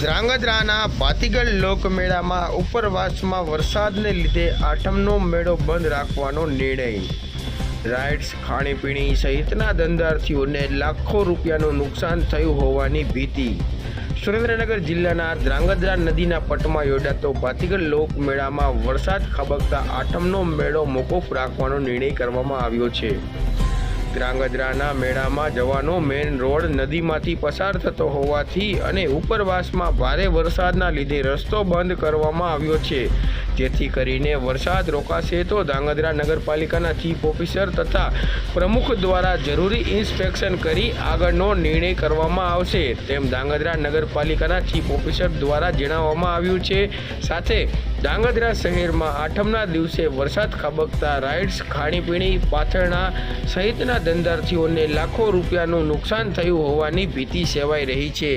ધ્રાંગધ્રાના ભાતીગળ લોકમેળામાં ઉપરવાસમાં વરસાદને લીધે આઠમનો મેળો બંધ રાખવાનો નિર્ણય। રાઇડ્સ, ખાણીપીણી સહિતના ધંધાર્થીઓને લાખો રૂપિયાનું નુકસાન થયું હોવાની ભીતિ। સુરેન્દ્રનગર જિલ્લાના ધ્રાંગધ્રા નદીના પટમાં યોજાતો ભાતીગળ લોકમેળામાં વરસાદ ખાબકતા આઠમનો મેળો મોકૂફ રાખવાનો નિર્ણય કરવામાં આવ્યો છે। ધ્રાંગધ્રાના મેળામાં જવાનો મેઇન રોડ નદીમાંથી પસાર થતો હોવાથી અને ઉપરવાસમાં ભારે વરસાદના લીધે રસ્તો બંધ કરવામાં આવ્યો છે, જેથી કરીને વરસાદ રોકાશે તો ધ્રાંગધ્રા નગરપાલિકાના ચીફ ઓફિસર તથા પ્રમુખ દ્વારા જરૂરી ઇન્સ્પેક્શન કરી આગળનો નિર્ણય કરવામાં આવશે, તેમ ધ્રાંગધ્રા નગરપાલિકાના ચીફ ઓફિસર દ્વારા જણાવવામાં આવ્યું છે। સાથે ધ્રાંગધ્રા શહેરમાં આઠમના દિવસે વરસાદ ખાબકતા રાઇડ્સ, ખાણીપીણી, પાથરણા સહિતના ધંધાર્થીઓને લાખો રૂપિયાનું નુકસાન થયું હોવાની ભીતિ સેવાઈ રહી છે।